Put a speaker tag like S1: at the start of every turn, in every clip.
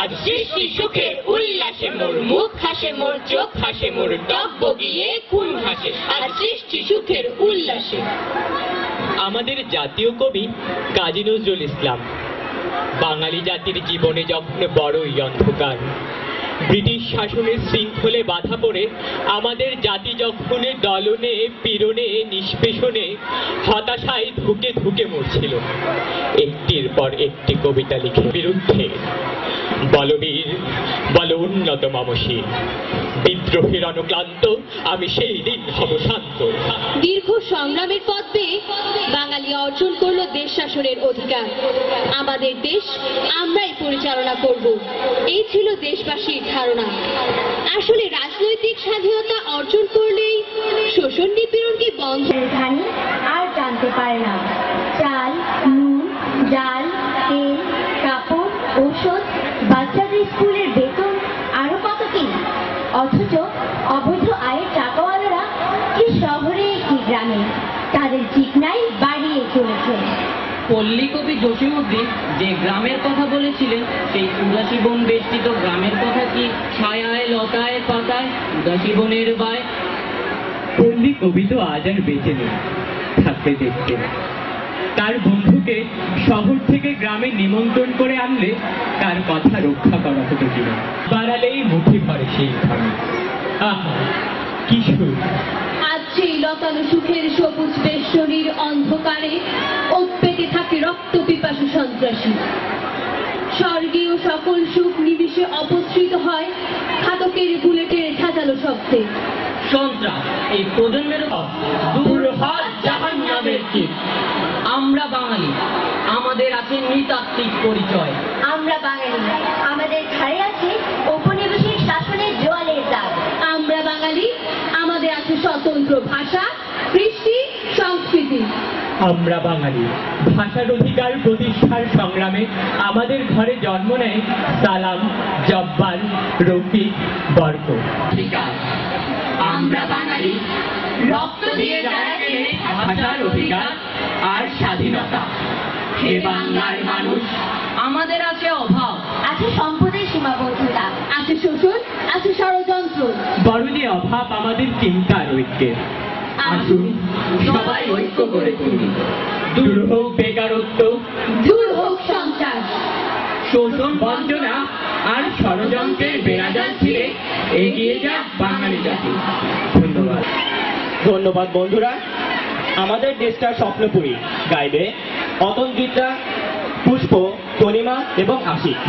S1: আজ সৃষ্টি সুখে উল্লাসে মোর মুখ হাসে, মোর চোখ হাসে, মোর টক বগিয়ে খুন হাসে। আজ সৃষ্টি সুখের উল্লাসে।
S2: আমাদের জাতীয় কবি কাজী নজরুল ইসলাম। বাঙালি জাতির জীবনে যখন বড়ই অন্ধকার, ব্রিটিশ শাসনের শৃঙ্খলে বাধা পড়ে আমাদের জাতি যখন দলনে পীড়নে নিষ্পেষণে হতাশায় ধুকে ধুকে মরছিল, একটির পর একটি কবিতা লিখে বিরুদ্ধে বলবীর বল উন্নত মামসী, বিদ্রোহের অনুক্লান্ত আমি সেই দিন হব শান্ত।
S3: দীর্ঘ সংগ্রামের পথ পেয়ে বাঙালি অর্জন করলো দেশ শাসনের অধিকার। আমাদের দেশ আমরাই পরিচালনা করব, এই ছিল দেশবাসীর ধারণা। আসলে রাজনৈতিক স্বাধীনতা অর্জন করলেই শোষণ নিপীড়ন কি বন্ধ?
S4: ধানি আর জানতে পারে না। চাল, নুন, ডাল, তেল, কাপড়, ঔষধ, বাচ্চাদের স্কুলের বেতন, আরো কত কি। অথচ অবৈধ আয়ের টাকাওয়ালারা কি শহরে কি গ্রামে তাদের চিকনাই বাড়িয়ে চলেছে।
S5: পল্লী কবি জসীমউদ্দিন যে গ্রামের কথা বলেছিলেন, সেই উদাসী বন বেষ্টিত গ্রামের কথা কি ছায়ায় লতায় পাতায় উদাসী বনের বায়?
S2: পল্লী কবি তো আজ আর বেঁচে নেই, থাকতে দেখতে তার বন্ধুকে শহর থেকে গ্রামে নিমন্ত্রণ করে আনলে তার কথা রক্ষা করা হতো কিনা। বাড়ালেই মুঠি ভরে সেই ঘরে। আহা কি সুখ!
S3: আজ সেই লতানো সুখের সবুজ বেষ্টনীর অন্ধকারে উৎপেতে থাকে রক্ত পিপাসু সন্ত্রাসী। স্বর্গীয় সকল সুখ নিমিষে অপসৃত হয় ঘাতকের বুলেটের ঝাঁঝালো শব্দে।
S5: সন্ত্রাস এই প্রজন্মের দূর হয় জাহান্নামের কীট। আমরা বাঙালি, আমাদের আছে নৃতাত্ত্বিক পরিচয়।
S4: আমরা বাঙালি, আমাদের ঘাড়ে আছে ঔপনিবেশিক শাসনের জোয়ালের দাগ।
S3: আমরা বাঙালি, আমাদের আছে স্বতন্ত্র ভাষা, কৃষ্টি, সংস্কৃতি।
S2: আমরা বাঙালি, ভাষার অধিকার প্রতিষ্ঠার সংগ্রামে আমাদের ঘরে জন্ম নেয় সালাম, জব্বার, রফিক, বরক।
S1: আমরা বাঙালি, রক্ত দিয়ে যারা কেনে ভাষার অধিকার আর স্বাধীনতা। হে বাংলার মানুষ,
S5: আমাদের আছে অভাব,
S4: আছে সম্পদের সীমাবদ্ধতা,
S3: আছে শোষণ, আছে ষড়যন্ত্র।
S2: বরণে অভাব আমাদের চিন্তার ঐক্যের। আসুন
S1: সবাই ঐক্য করে তুলি।
S2: দূর হোক বেকারত্ব,
S3: দূর হোক সন্ত্রাস,
S2: শোষণ বঞ্চনা আর ষড়যন্ত্রের বেড়াজাল ছিঁড়ে এগিয়ে যাক বাঙালি জাতি। ধন্যবাদ। ধন্যবাদ বন্ধুরা। আমাদের দেশটার স্বপ্নপুরী গাইবে অতন্দ্রিতা, পুষ্প, তনিমা এবং আশিক।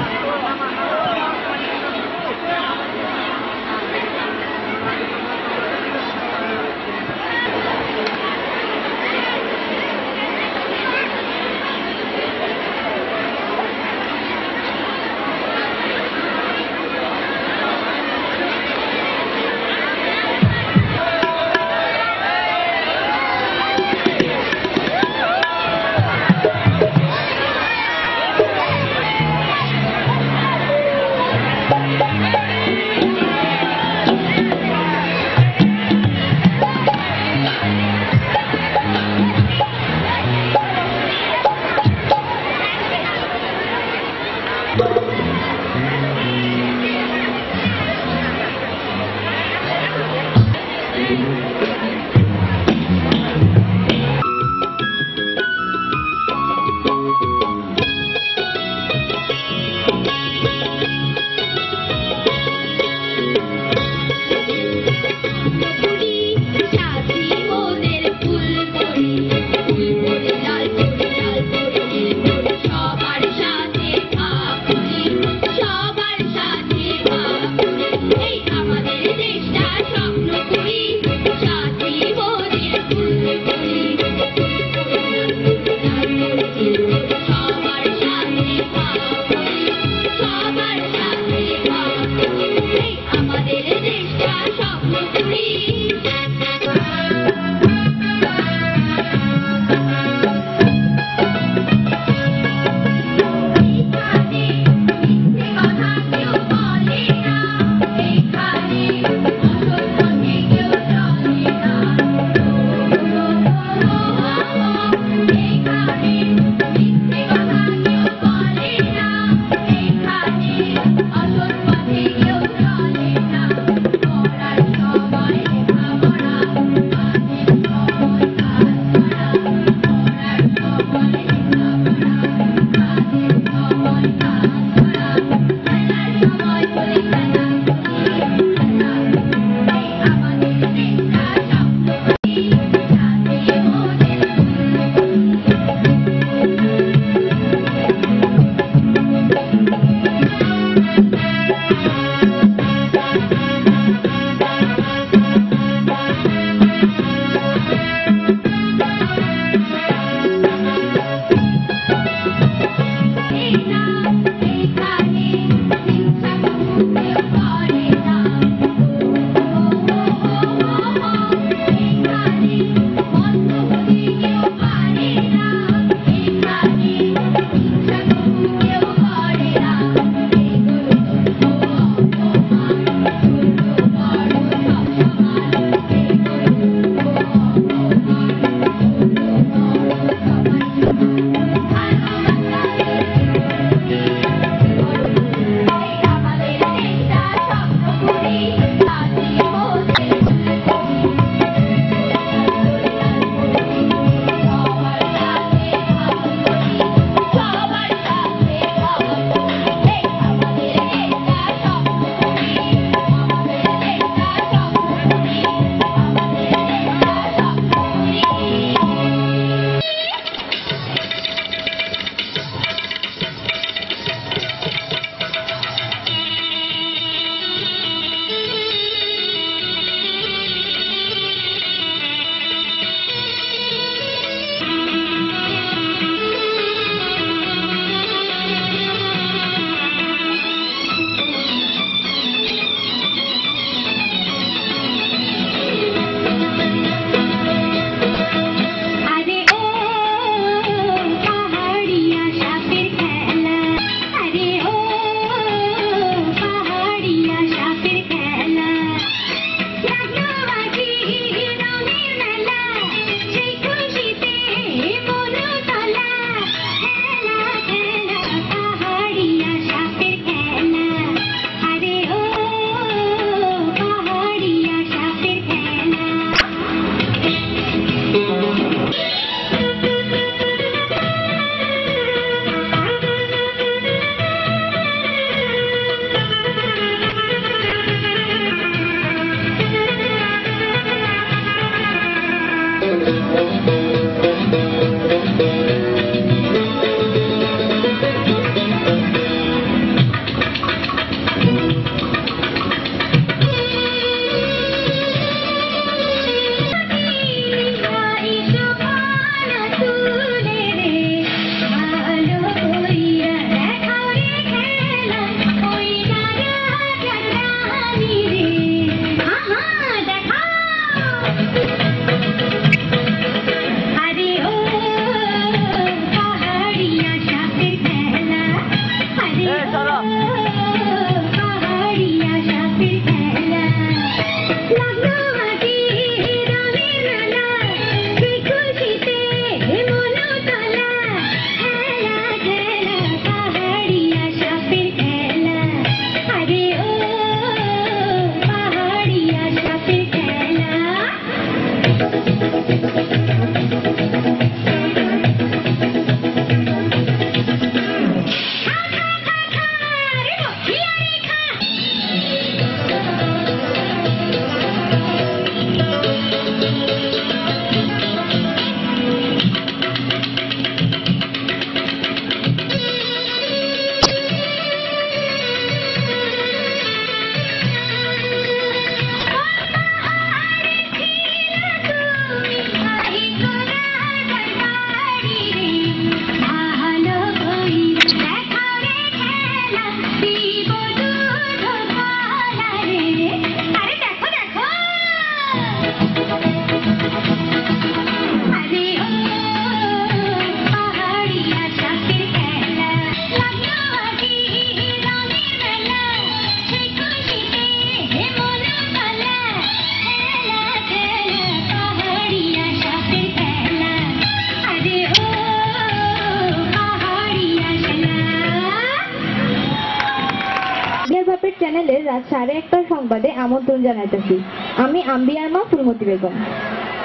S4: চ্যানেলের রাত 1:30টার সংবাদে আমন্ত্রণ জানাইতেছি। আমি আম্বিয়ার মা ফুলমতি বেগম।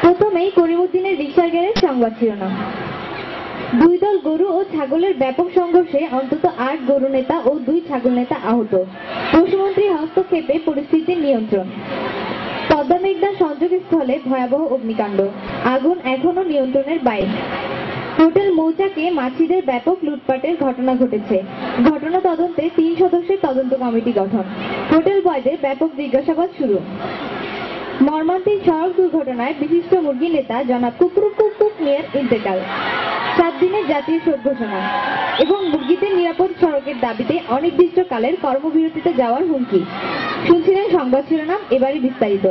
S4: প্রথমেই করিমউদ্দিনের রিকশার গ্যারেজ সংবাদ শিরোনাম। দুই দল গরু ও ছাগলের ব্যাপক সংঘর্ষে অন্তত 8 গরু নেতা ও 2 ছাগল নেতা আহত। পশুমন্ত্রীর হস্তক্ষেপে পরিস্থিতির নিয়ন্ত্রণ। পদ্মা মেঘনা সংযোগস্থলে ভয়াবহ অগ্নিকাণ্ড, আগুন এখনো নিয়ন্ত্রণের বাইরে। হোটেল মৌচাকে মাছিদের ব্যাপক লুটপাটের ঘটনা ঘটেছে। ঘটনা তদন্তে 3 সদস্যের তদন্ত কমিটি গঠন। হোটেল বয়দের ব্যাপক জিজ্ঞাসাবাদ শুরু। মর্মান্তিক সড়ক দুর্ঘটনায় বিশিষ্ট মুরগি নেতা জনাব কুকুরুক মিয়ার ইন্তেকাল। 7 দিনের জাতীয় শোক ঘোষণা এবং মুরগিদের নিরাপদ সড়কের দাবিতে অনির্দিষ্টকালের কর্মবিরতিতে যাওয়ার হুমকি। শুনছিলেন সংবাদ শিরোনাম, এবারই বিস্তারিত।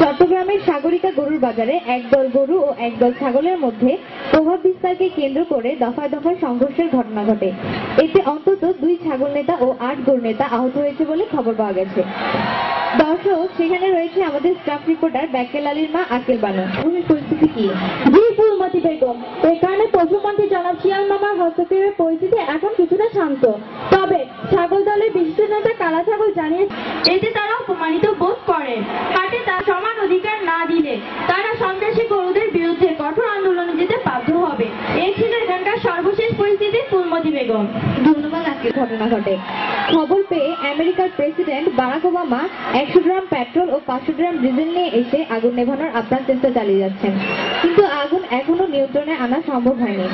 S4: চট্টগ্রামের সাগরিকা গরুর বাজারে একদল গরু ও একদল ছাগলের মধ্যে প্রভাব বিস্তারকে কেন্দ্র করে দফায় দফায় সংঘর্ষের ঘটনা ঘটে। এতে অন্তত 2 ছাগল নেতা ও 8 গরু নেতা আহত হয়েছে বলে খবর পাওয়া গেছে। দর্শক, সেখানে রয়েছে আমাদের স্টাফ রিপোর্টার ব্যাকেল আলীর মা আকেল বানু। পরিস্থিতি কি?
S6: জি ফুলমতি বেগম, এখানে পশুমন্ত্রী জনাব শিয়াল মামার হস্তক্ষেপের পরিস্থিতি এখন কিছুটা শান্ত। তবে ছাগল দলের বিশিষ্ট নেতা কালা ছাগল জানিয়ে এতে তারা অপমানিত বোধ করেন। হাটে তার সমান অধিকার না দিলে তারা সন্ত্রাসী গরুদের বিরুদ্ধে কঠোর আন্দোলনে যেতে বাধ্য হবে। এই ছিল এখানকার সর্বশেষ পরিস্থিতি ফুলমতি বেগম।
S4: ধন্যবাদ। আজকে ঘটনা ঘটে খবর পেয়ে আমেরিকার প্রেসিডেন্ট বারাক ওবামা 100 গ্রাম পেট্রোল ও 500 গ্রাম ডিজেল নিয়ে এসে আগুন নেভানোর আপ্রাণ চেষ্টা চালিয়ে যাচ্ছেন, কিন্তু আগুন এখনো নিয়ন্ত্রণে আনা সম্ভব হয়নি।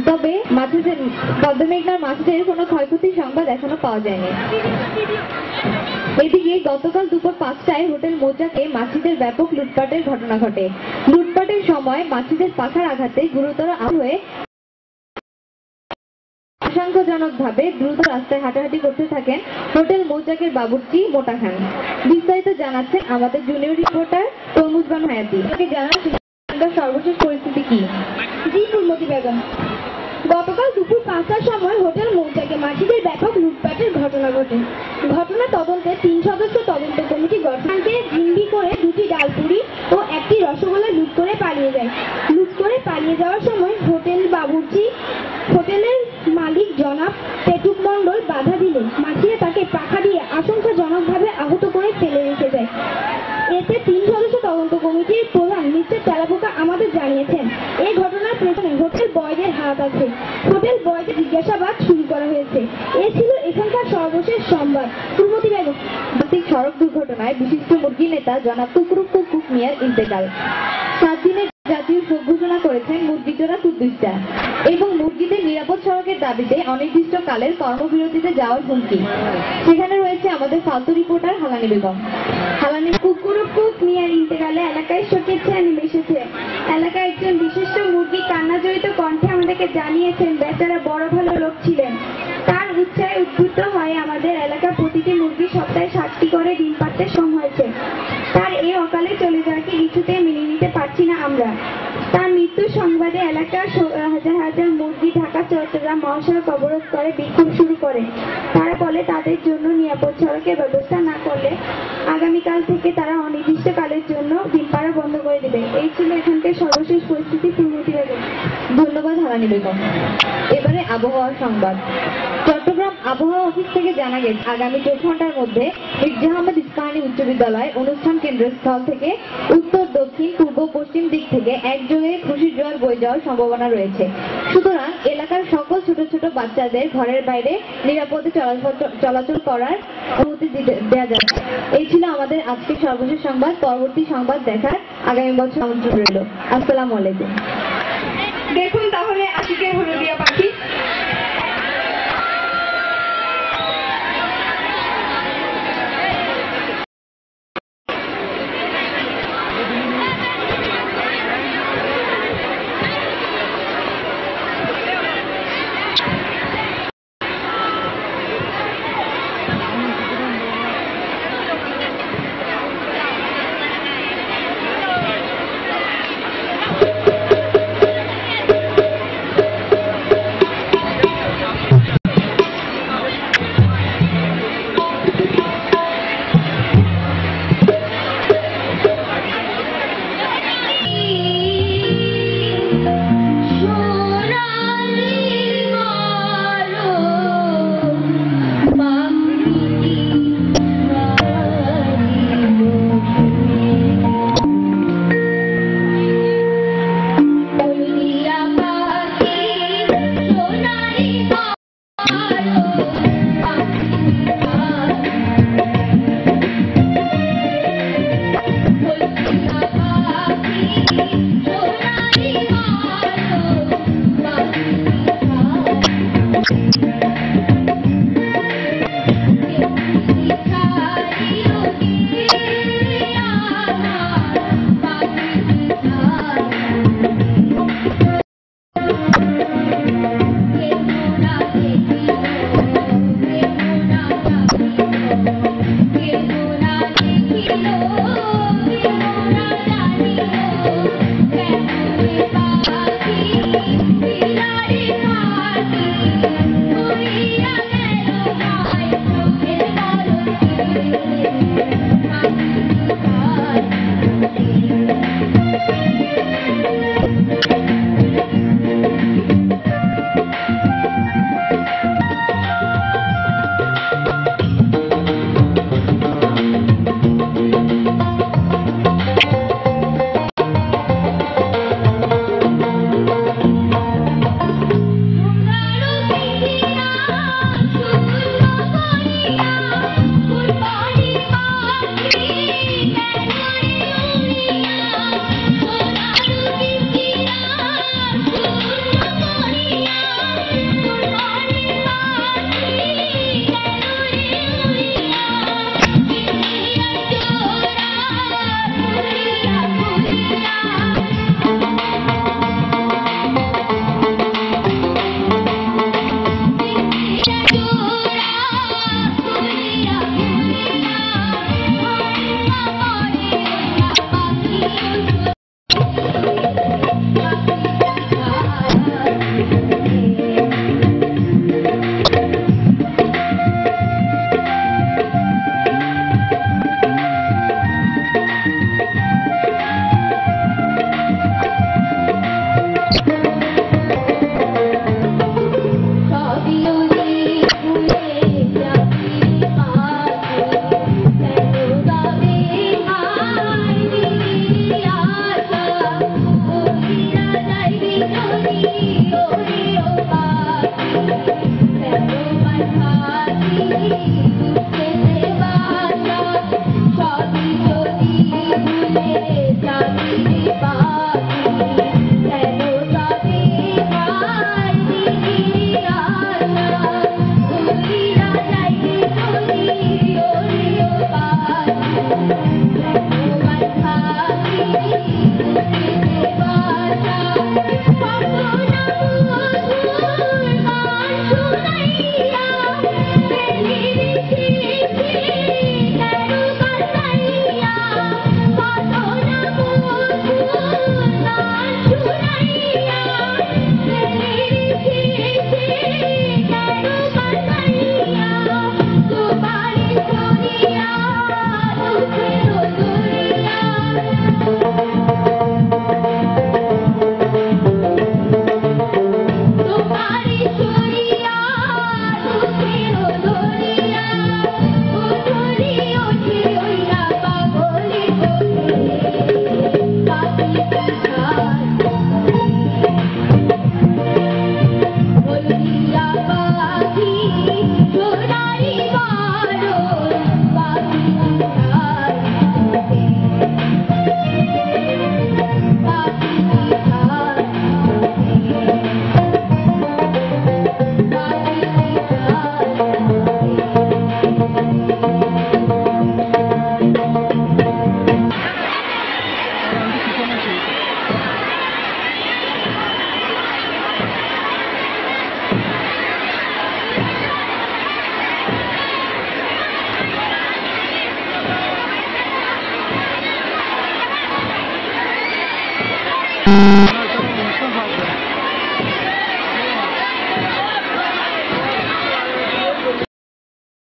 S4: তবে পদ্মা মেঘনার মাছদের কোনো ক্ষয়ক্ষতির সংবাদ এখনো পাওয়া যায়নি। এদিকে গতকাল দুপুর 5টায় হোটেল মৌচাকে মাছিদের ব্যাপক লুটপাটের ঘটনা ঘটে। লুটপাটের সময় মাছিদের পাখার আঘাতে গুরুতর আহত হয়ে আশঙ্কাজনকভাবে দ্রুত রাস্তায় হাঁটাহাঁটি করতে থাকেন হোটেল মৌচাকের বাবুর্চি মোটা খান। বিস্তারিত জানাচ্ছেন আমাদের জুনিয়র রিপোর্টার তরমুজ বানু হায়াতি। সর্বশেষ পরিস্থিতি কি?
S6: জি ফুলমতি বেগম, গতকাল দুপুর 5টার সময় হোটেল মৌচাকে মাছিদের ব্যাপক লুটপাটের ঘটনা ঘটে। ঘটনা তদন্তে 3 সদস্য তদন্ত কমিটি গঠনকে জিম্মি করে 2টি ডালপুরি ও 1টি রসগোল্লা লুট করে পালিয়ে যায়। লুট করে পালিয়ে যাওয়ার সময় হোটেলের মালিক জনাব পেটুক মণ্ডল বাধা দিলে মাছিরা তাকে পাখা দিয়ে আশঙ্কাজনকভাবে আহত করে ফেলে রেখে যায়। এতে 3 সদস্য তদন্ত কমিটির প্রধান মিস্টার তেলাপোকা আমাদের জানিয়েছেন, এই ঘটনার পেছনে হোটেল বয়দের হাত আছে। হোটেল বয়দের জিজ্ঞাসাবাদ শুরু করা হয়েছে। এ ছিল এখানকার সর্বশেষ সংবাদ। ফুলমতি বেগম।
S4: সড়ক দুর্ঘটনায় বিশিষ্ট মুরগি নেতা জনাব কুকুরুক মিয়ার ইন্তেকাল। 7 দিনের জাতীয় শোক ঘোষণা করেছেন মুরগি জোড়া কুদ্দুসটা এবং মুরগিদের নিরাপদ সড়কের দাবিতে অনির্দিষ্টকালের কর্মবিরতিতে যাওয়ার হুমকি। সেখানে রয়েছে আমাদের ফালতু রিপোর্টার হালানি বেগম। হালানি।
S6: কুকুরুক মিয়ার ইন্তেকালে এলাকায় শোকের ছায়া নেমে এসেছে। এলাকায় একজন বিশিষ্ট মুরগি কান্নাজড়িত কণ্ঠে আমাদেরকে জানিয়েছেন, বেচারা বড় ভালো লোক ছিলেন। তার উৎসাহে উদ্বুদ্ধ হয়ে আমাদের এলাকার প্রতিটি মুরগি সপ্তাহে 7টি করে ডিম পাড়তে সময় হয়েছে। তার এই অকালে চলে যাওয়াকে কিছুতে মেনে নিতে পারছি না আমরা। তার মৃত্যুর সংবাদে এলাকার হাজার হাজার মুরগি ঢাকা চট্টগ্রাম মহাসড়ক অবরোধ করে বিক্ষোভ শুরু করে। তারা বলে তাদের জন্য নিরাপদ সড়কের ব্যবস্থা না করলে আগামীকাল থেকে তারা অনির্দিষ্টকালের জন্য ডিম পাড়া বন্ধ করে দেবে। এই ছিল এখানকার সর্বশেষ পরিস্থিতি। ফুলমতি বেগম।
S4: ধন্যবাদ হালানি বেগম। এবারে আবহাওয়ার সংবাদ। চট্টগ্রাম আবহাওয়া অফিস থেকে জানা গেছে, আগামী 24 ঘন্টার মধ্যে মির্জা আহমেদ ইস্পাহানী উচ্চ বিদ্যালয় অনুষ্ঠান কেন্দ্রস্থল থেকে উত্তর, দক্ষিণ, পূর্ব, পশ্চিম দিক থেকে একযোগে খুশির জোয়ার বয়ে যাওয়ার সম্ভাবনা রয়েছে। সুতরাং এলাকার সকল ছোট ছোট বাচ্চাদের ঘরের বাইরে নিরাপদে চলাচল করার অনুমতি দেওয়া যাচ্ছে। এই ছিল আমাদের আজকের সর্বশেষ সংবাদ। পরবর্তী সংবাদ দেখার আগামী বছর আমন্ত্রণ রইল। আসসালামু আলাইকুম।
S6: দেখুন তাহলে আশিকের হলুদিয়া পাখি।